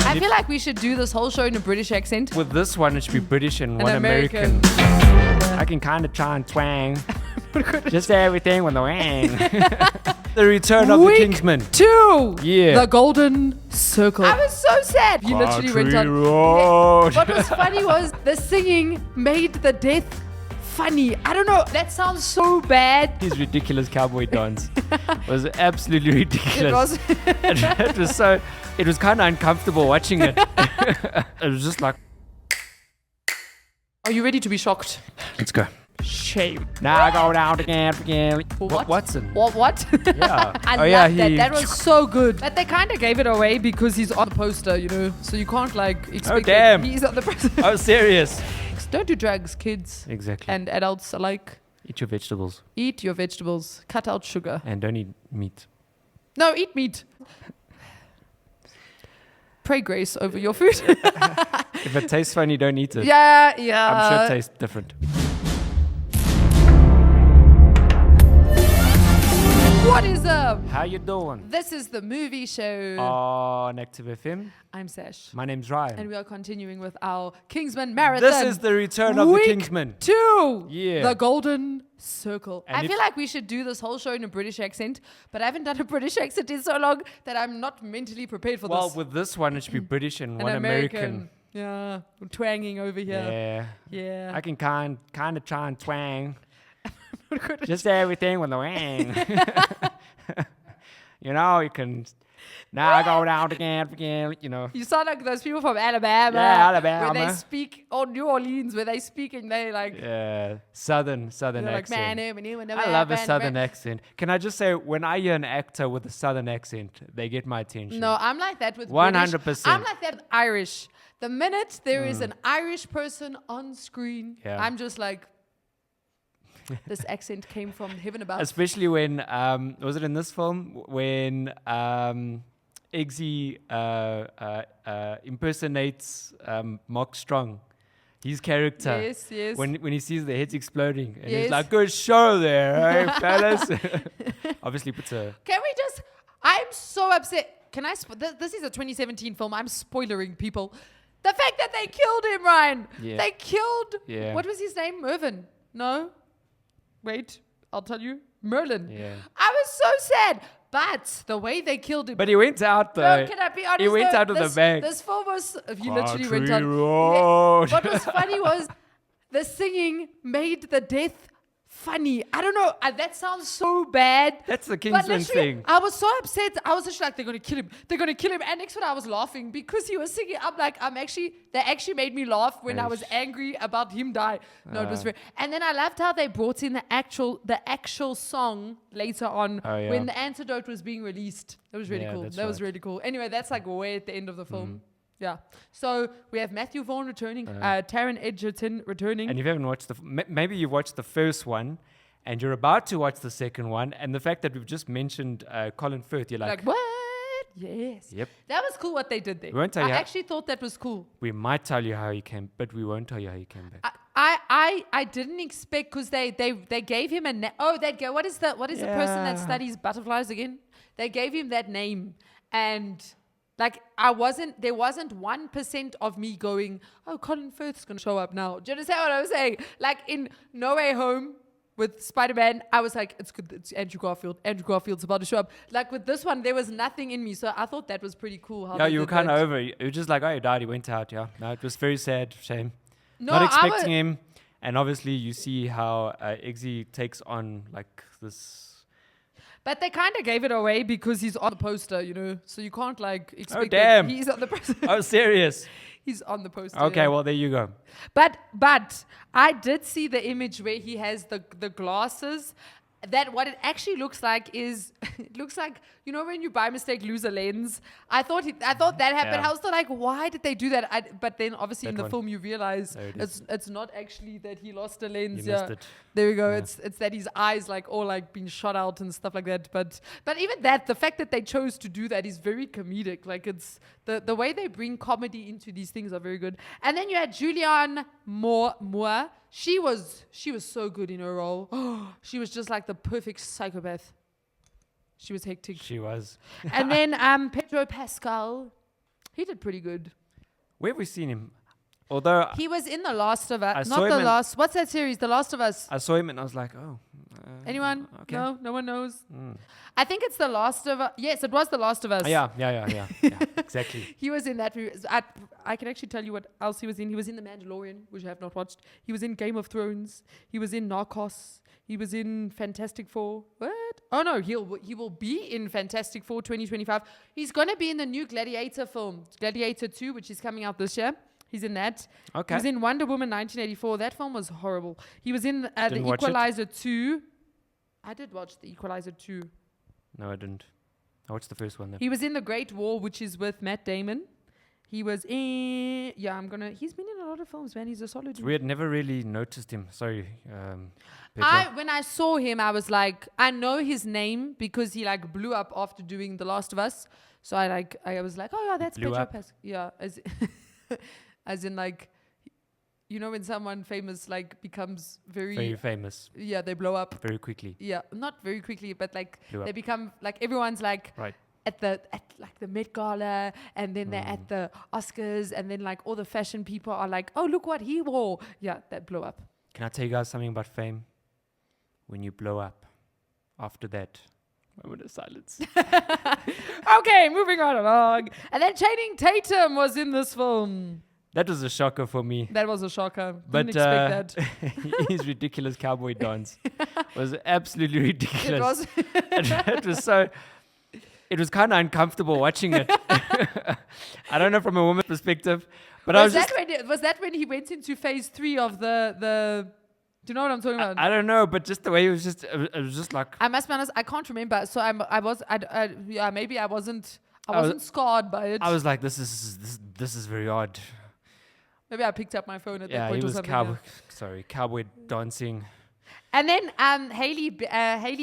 I feel like we should do this whole show in a British accent. With this one, it should be British and one American. I can kind of try and twang. Just everything with the wang. The return of the Week Kingsman. 2. Yeah. The Golden Circle. I was so sad. You literally went on. Road. What was funny was the singing made the death funny. I don't know. That sounds so bad. His ridiculous cowboy dance was absolutely ridiculous. It was. It was kind of uncomfortable watching it. It was just like, Are you ready to be shocked? let's go. Shame. Now I go down again. What? Watson? What? Yeah. I love that. That was so good. But they kind of gave it away because he's on the poster, you know. So you can't expect damn. that he's on the poster. Oh, serious. Don't do drugs, kids. Exactly. And adults alike. Eat your vegetables. Eat your vegetables. Cut out sugar. And don't eat meat. No, eat meat. Pray grace over your food. If it tastes funny, don't eat it. Yeah. I'm sure it tastes different. What is up? How you doing? This is the movie show. On Active FM. I'm Sash. My name's Ryan. And we are continuing with our Kingsman Marathon. This is the return of the Week Kingsman. 2. Yeah. The Golden Circle. And I feel like we should do this whole show in a British accent, but I haven't done a British accent in so long that I'm not mentally prepared for Well, this. with this one, it should be British and one An American. Yeah. Twanging over here. Yeah. I can kind of try and twang. Just everything with the wang. You know, you can. Now I go down again, you know. You sound like those people from Alabama. Yeah, Alabama. Where they speak, or New Orleans, where they speak and they like. Yeah, southern Like, accent. man, I love a southern accent. Can I just say, when I hear an actor with a southern accent, they get my attention. No, I'm like that with 100%. British. I'm like that with Irish. The minute there is an Irish person on screen, Yeah. I'm just like, this accent came from heaven above. Especially when, was it in this film? When Eggsy impersonates Mark Strong. His character. Yes. When he sees the heads exploding. And Yes. he's like, good show there, hey, fellas. Obviously puts a... Can we just... I'm so upset. Can I... This is a 2017 film. I'm spoilering people. The fact that they killed him, Ryan. Yeah. They killed... Yeah. What was his name? Mervyn? No? Wait. I'll tell you. Merlin. Yeah. I was so sad. But the way they killed him... But he went out though. No, can I be honest? He went though? out of the bank. This film was... He literally went Country on... road. What was funny was the singing made the death funny. I don't know. That sounds so bad. That's the But Kingsman literally, thing. I was so upset. I was just like, they're going to kill him. They're going to kill him. And next one, I was laughing because he was singing. I'm like, they actually made me laugh when I was angry about him die. No, it was very... And then I loved how they brought in the actual song later on when the antidote was being released. That was really cool. That was really cool. Anyway, that's like way at the end of the film. Yeah. So we have Matthew Vaughn returning, Taron Egerton returning. And if you haven't watched maybe you've watched the first one and you're about to watch the second one, and the fact that we've just mentioned Colin Firth, you're like, what? Yes. Yep. That was cool what they did there. We won't tell I you how- actually thought that was cool. we might tell you how he came, but we won't tell you how he came back. I didn't expect because they gave him what is the person that studies butterflies again? They gave him that name, and like there wasn't 1% of me going, oh, Colin Firth's gonna show up now. Do you understand what I was saying? Like in No Way Home with Spider-Man, I was like, it's good, it's Andrew Garfield. Andrew Garfield's about to show up. Like with this one, there was nothing in me, so I thought that was pretty cool. How Yeah, they you were did kind that. of over. You were just like, oh, he died. He went out. Yeah. No, it was very sad. Shame. No, Not expecting him. And obviously, you see how Eggsy takes on like this. But they kind of gave it away because he's on the poster, you know. So you can't like expect damn. that he's on the poster. Oh, serious? He's on the poster. Okay, yeah. well, there you go. But I did see the image where he has the glasses. That what it actually looks like is it looks like, you know, when you by mistake lose a lens. I thought that happened. Yeah. I was still like, why did they do that? But then obviously in the film you realize There it is. it's not actually that he lost a lens. You missed it. There we go. Yeah. It's that his eyes like all like been shot out and stuff like that. But even that, the fact that they chose to do that is very comedic. Like it's the way they bring comedy into these things are very good. And then you had Julianne Moore. She was so good in her role. She was just like the perfect psychopath. She was hectic. She was. And then Pedro Pascal, He did pretty good. Where have we seen him? Although He was in The Last of I Us. saw Not him The in- Last. What's that series? The Last of Us. I saw him and I was like, oh. Anyone? Okay. No one knows. I think it's The Last of Us. Yes, it was The Last of Us. Yeah, exactly. He was in that movie. I can actually tell you what else he was in. He was in The Mandalorian, which I have not watched. He was in Game of Thrones. He was in Narcos. He was in Fantastic Four. What? Oh no, he will be in Fantastic Four 2025. He's going to be in the new Gladiator film, Gladiator 2, which is coming out this year. He's in that. Okay. He was in Wonder Woman 1984. That film was horrible. He was in The Didn't watch it. Equalizer 2. I did watch The Equalizer 2. No, I didn't. I watched the first one then. He was in The Great War, which is with Matt Damon. He was in... He's been in a lot of films, man. He's a solid dude. We had never really noticed him. Sorry. Petra. When I saw him, I was like, I know his name because he like blew up after doing The Last of Us. So I was like, oh yeah, that's Blew Pedro up? Pascal. Yeah, as in like, you know, when someone famous like becomes Very famous. yeah, they blow up. Very quickly. Yeah, not very quickly, but like Blew they up. become like everyone's like Right. at like the Met Gala, and then they're at the Oscars, and then like all the fashion people are like, oh look what he wore. Yeah, that blew up. Can I tell you guys something about fame? When you blow up, after that, moment of silence. Okay, moving right along. And then Channing Tatum was in this film. That was a shocker for me. That was a shocker. But Didn't expect that. his ridiculous cowboy dance was absolutely ridiculous. It was. It was so. It was kind of uncomfortable watching it. I don't know from a woman's perspective, but I was just. Was that when he went into phase 3 of the? Do you know what I'm talking about? I don't know, but just the way it was just. It was just like. I must be honest. I can't remember. So maybe I wasn't scarred by it. I was like, this is very odd. Maybe I picked up my phone at that Yeah, point he or was something. cowboy dancing. And then Hailey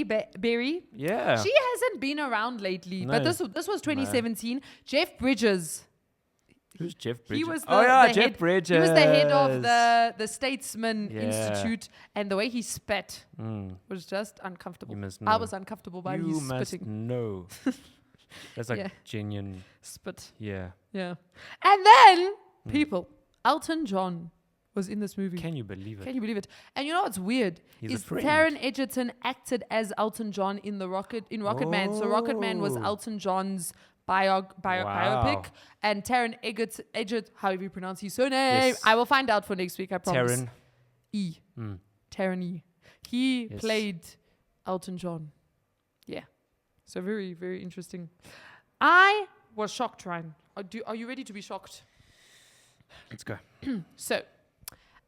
Berry. Yeah. She hasn't been around lately, No. but this was 2017. Jeff Bridges. Who's Jeff Bridges? He was Jeff head, Bridges. He was the head of the Statesman Yeah. Institute, and the way he spat Mm. was just uncomfortable. You must I know. was uncomfortable by You his must spitting. know. That's like Yeah. genuine. Spit. Yeah. Yeah. And then people, Elton John was in this movie. Can you believe it? Can you believe it? And you know what's weird? He's a is friend. Taron Egerton acted as Elton John in Rocket Man. So Rocket Man was Oh. Elton John's biopic, and Taron Egerton, however you pronounce his surname, Yes. I will find out for next week. I promise. Taron. E. Mm. Taron E. He Yes. played Elton John. Yeah. So very, very interesting. I was shocked, Ryan. Are you ready to be shocked? Let's go. So,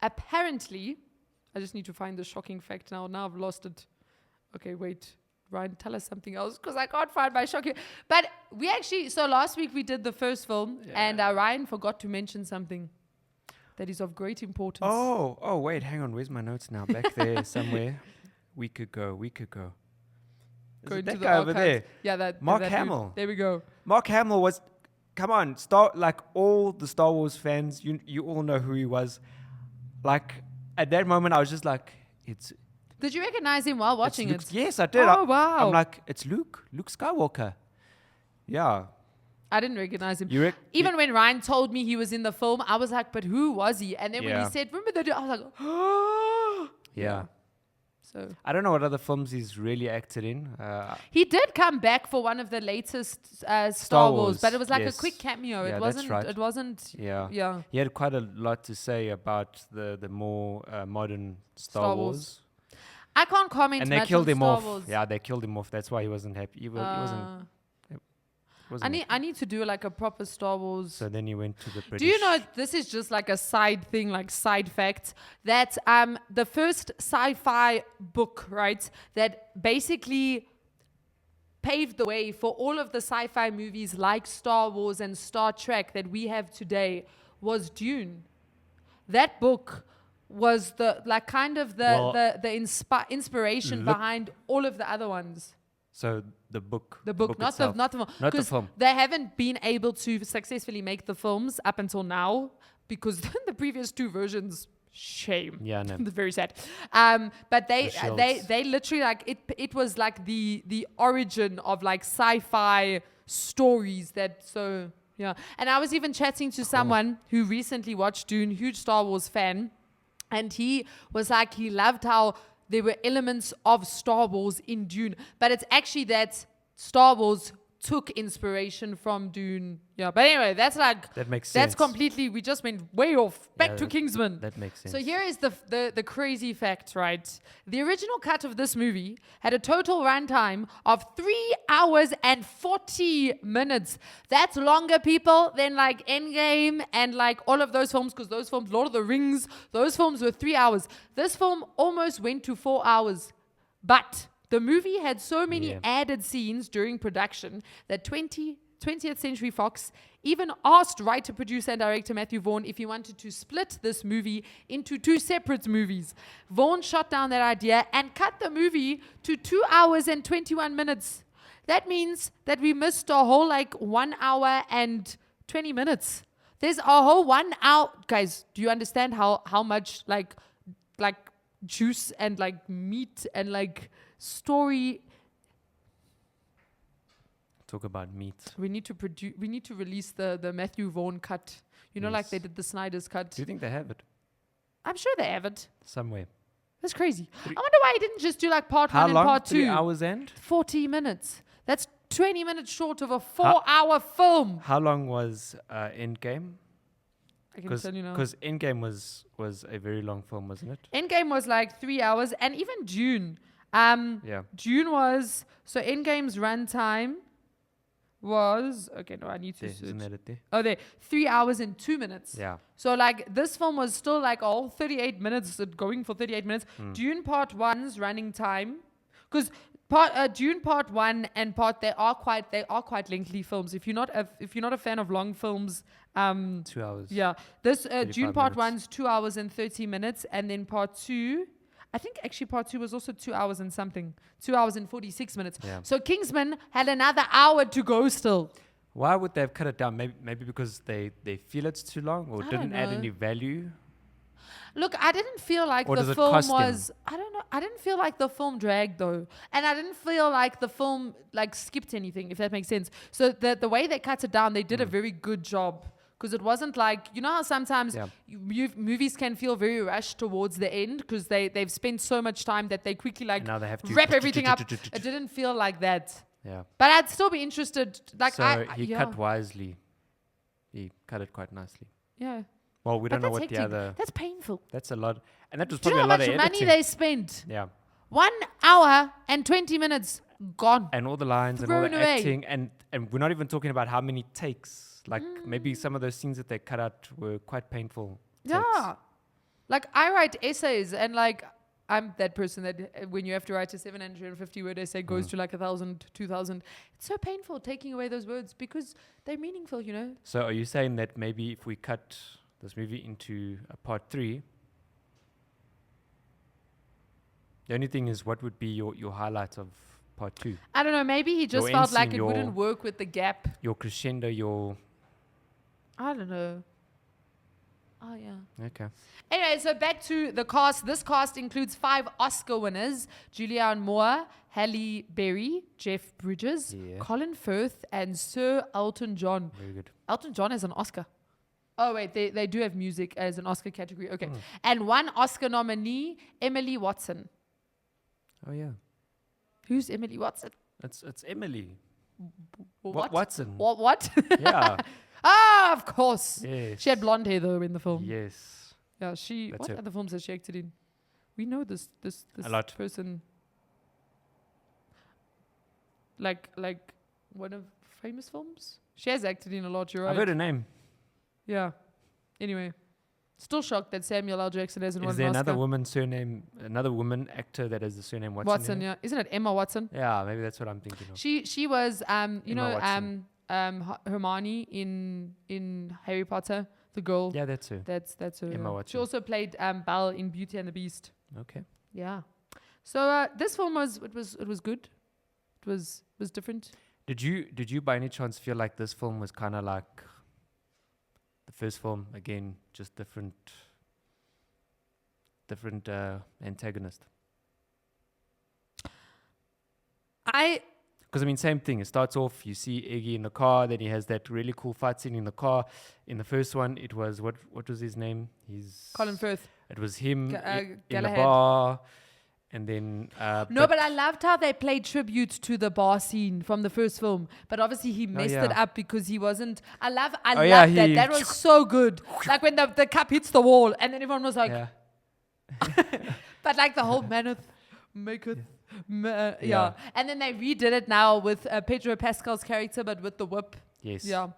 apparently, I just need to find the shocking fact now. Now I've lost it. Okay, wait. Ryan, tell us something else because I can't find my shocking. But we actually, so last week we did the first film, and Ryan forgot to mention something that is of great importance. Oh, wait, hang on. Where's my notes now? Back there somewhere. Week ago. Is Go it into that the guy over archives. there? Yeah, that Mark that dude. Hamill. There we go. Mark Hamill was, come on, like all the Star Wars fans, you all know who he was. Like, at that moment, I was just like, Did you recognize him while watching Luke. it? Yes, I did. Oh, wow. I'm like, it's Luke Skywalker. Yeah. I didn't recognize him. Even when Ryan told me he was in the film, I was like, but who was he? And then when he Yeah. said, remember that, I was like, oh. Yeah. So I don't know what other films he's really acted in. he did come back for one of the latest Star Wars, Wars, but it was like yes. a quick cameo. Yeah, It that's wasn't. right. It wasn't. Yeah. Yeah. He had quite a lot to say about the more modern Star Star Wars. Wars. I can't comment And much they killed on him Star off. Wars. Yeah, they killed him off. That's why he wasn't happy. He wasn't. I need to do like a proper Star Wars. So then he went to the British. Do you know, this is just like a side thing, like side fact, that the first sci-fi book, right, that basically paved the way for all of the sci-fi movies like Star Wars and Star Trek that we have today was Dune. That book was the inspiration behind all of the other ones. So the book. The book, not the itself. film. Not the 'Cause film. they haven't been able to successfully make the films up until now because the previous two versions, shame. Yeah, no. It's very sad. But The shells. they literally like it was like the origin of like sci-fi stories that so Yeah. And I was even chatting to someone who recently watched Dune, huge Star Wars fan. And he was like, he loved how there were elements of Star Wars in Dune. But it's actually that Star Wars took inspiration from Dune. Yeah. But anyway, that's like, That makes that's sense. completely, we just went way off. Back to Kingsman. That makes sense. So here is the crazy fact, right? The original cut of this movie had a total runtime of 3 hours and 40 minutes. That's longer, people, than like Endgame and like all of those films, because those films, Lord of the Rings, those films were 3 hours. This film almost went to 4 hours. But the movie had so many added scenes during production that 20th Century Fox even asked writer, producer, and director Matthew Vaughn if he wanted to split this movie into 2 separate movies. Vaughn shot down that idea and cut the movie to 2 hours and 21 minutes. That means that we missed a whole like 1 hour and 20 minutes. There's a whole 1 hour. Guys, do you understand how much like juice and like meat and like story? Talk about meat. We need to release the Matthew Vaughn cut. You know, like they did the Snyder's cut. Do you think they have it I'm sure they have it. somewhere? That's crazy. I wonder why he didn't just do like part How 1 and long? part 2. 3 hours and? 40 minutes. That's 20 minutes short of a 4-hour film. How long was Endgame? I can tell you now. Because Endgame was a very long film, wasn't it? Endgame was like 3 hours, and even Dune. Dune was, so Endgame's runtime was, okay, no, I need to search. Isn't that it there? Oh, there, 3 hours and 2 minutes. Yeah. So like this film was still like all 38 minutes, going for 38 minutes. Dune Part 1's running time, because Dune Part 1 and they are quite lengthy films. If you're not a fan of long films, 2 hours. yeah, this Dune Part minutes. 1's 2 hours and 30 minutes, and then Part 2. I think actually Part 2 was also 2 hours and something. 2 hours and 46 minutes. Yeah. So Kingsman had another hour to go still. Why would they have cut it down? Maybe because they feel it's too long, or I didn't don't add know. any value. Look, I didn't feel like Or the does it film cost them? was. I don't know. I didn't feel like the film dragged though, and I didn't feel like the film like skipped anything. If that makes sense. So the way they cut it down, they did a very good job. Because it wasn't like, you know how sometimes movies can feel very rushed towards the end because they've spent so much time that they quickly like And now they have to wrap everything up. It didn't feel like that. Yeah. But I'd still be interested. Like So he cut wisely. He cut it quite nicely. Yeah. Well, we But don't know that's what the hectic. other. That's painful. That's a lot, and that was Do you probably know a how lot much of money editing. they spent? Yeah. 1 hour and 20 minutes gone. And all the lines and all Thrown the away. acting, and we're not even talking about how many takes. Like maybe some of those scenes that they cut out were quite painful. Takes. Yeah. Like I write essays and like I'm that person that when you have to write a 750 word essay goes to like 1,000, 2,000. It's so painful taking away those words because they're meaningful, you know? So are you saying that maybe if we cut this movie into a part 3, the only thing is what would be your highlight of part 2? I don't know. Maybe he just Your felt like ending, it wouldn't work with the gap. Your crescendo, your... I don't know. Oh, yeah. Okay. Anyway, so back to the cast. This cast includes 5 Oscar winners: Julianne Moore, Halle Berry, Jeff Bridges, Colin Firth, and Sir Elton John. Very good. Elton John has an Oscar. Oh, wait, they do have music as an Oscar category. Okay. And 1 Oscar nominee, Emily Watson. Oh, yeah. Who's Emily Watson? It's Emily. What? Watson. What? Yeah. Ah, of course. Yes. She had blonde hair, though, in the film. Yes. Yeah, That's what her. other films has she acted in? We know this A lot. person. Like one of famous films? She has acted in a lot, you're right. I've heard her name. Yeah. Anyway. Still shocked that Samuel L. Jackson hasn't won Is an there Oscar. another woman actor that has the surname Watson? Watson, yeah. Isn't it Emma Watson? Yeah, maybe that's what I'm thinking of. She was Watson. Hermione in Harry Potter, the girl. Yeah, that's her. That's her. Emma She Watson. also played Belle in Beauty and the Beast. Okay. Yeah. So this film was good. It was different. Did you by any chance feel like this film was kind of like the first film again, just different antagonist? Because I mean, same thing. It starts off, you see Iggy in the car, then he has that really cool fight scene in the car. In the first one, it was what was his name? Colin Firth. It was him in the Galahad. bar, and then No, but I loved how they played tribute to the bar scene from the first film. But obviously he messed it up because he wasn't. I love that. That was so good. Like when the cup hits the wall, and then everyone was like. Yeah. But like the whole maketh. Yeah. And then they redid it now with Pedro Pascal's character, but with the whip. Yes. Yeah.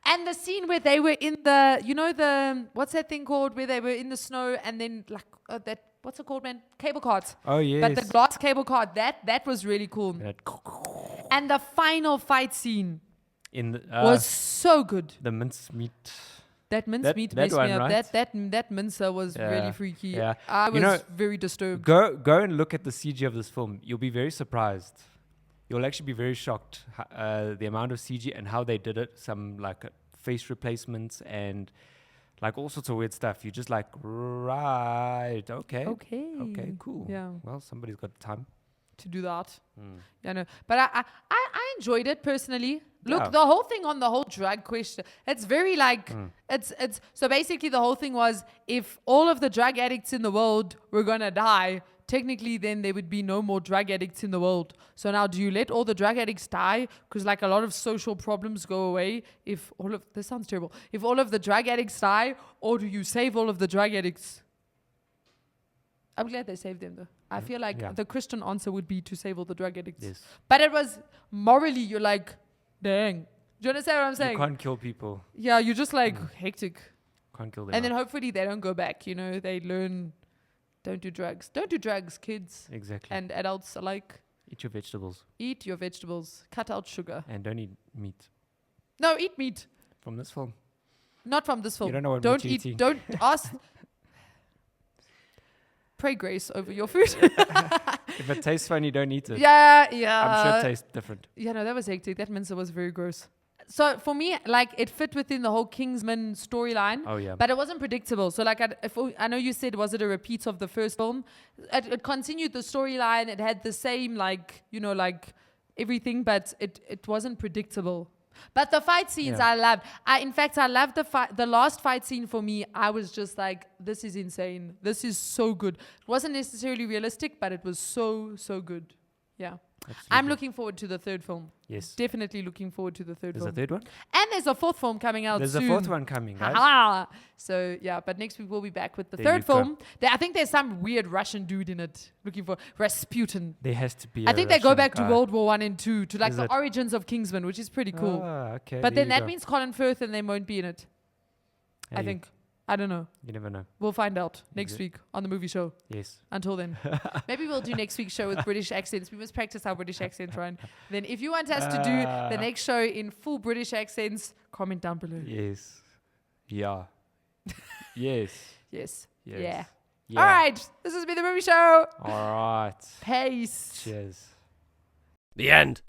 And the scene where they were in the, what's that thing called? Where they were in the snow and then like what's it called, man? Cable cart. Oh, yes. But the glass cable cart, that was really cool. And the final fight scene was so good. The mincemeat. That mincemeat messed me up. Right? That mincer was really freaky. Yeah. I was very disturbed. Go and look at the CG of this film. You'll be very surprised. You'll actually be very shocked the amount of CG and how they did it. Some like face replacements and like all sorts of weird stuff. You're just like, right, okay, cool. Yeah. Well, somebody's got time to do that. Yeah, no. But I enjoyed it personally. Look, the whole thing on the whole drug question, it's very like, it's so basically the whole thing was if all of the drug addicts in the world were going to die, technically then there would be no more drug addicts in the world. So now do you let all the drug addicts die? Because like a lot of social problems go away if this sounds terrible, if all of the drug addicts die, or do you save all of the drug addicts? I'm glad they saved them though. I feel like the Christian answer would be to save all the drug addicts. Yes. But it was morally, you're like, dang. Do you understand what I'm saying? You can't kill people. Yeah, you're just like hectic. Can't kill them. And then hopefully they don't go back. You know, they learn, don't do drugs. Don't do drugs, kids. Exactly. And adults alike. Eat your vegetables. Eat your vegetables. Cut out sugar. And don't eat meat. No, eat meat. From this film. Not from this film. You don't know what don't meat you're eating. Don't ask. Pray grace over your food. If it tastes funny, don't eat it. Yeah. I'm sure it tastes different. Yeah, no, that was hectic. That mincer was very gross. So for me, like it fit within the whole Kingsman storyline. Oh yeah. But it wasn't predictable. So like I know you said, was it a repeat of the first film? It continued the storyline. It had the same like, you know, like everything, but it wasn't predictable. But the fight scenes I loved. In fact, I loved the last fight scene for me. I was just like, this is insane. This is so good. It wasn't necessarily realistic, but it was so good. Yeah. Absolutely. I'm looking forward to the third film. Yes. Definitely looking forward to the third film. There's a third one? And there's a fourth film coming out soon. There's a fourth one coming, guys. So, yeah, but next week we'll be back with the third film. I think there's some weird Russian dude in it. Looking for Rasputin. There has to be I think they go back to World War 1 and 2, to like the origins of Kingsman, which is pretty cool. Okay. But then that means Colin Firth and they won't be in it. Hey. I think. I don't know. You never know. We'll find out next week on the movie show. Yes. Until then. Maybe we'll do next week's show with British accents. We must practice our British accent, Ryan. Then if you want us to do the next show in full British accents, comment down below. Yes. Yeah. Yes. Yes. Yeah. All right. This has been the movie show. All right. Peace. Cheers. The end.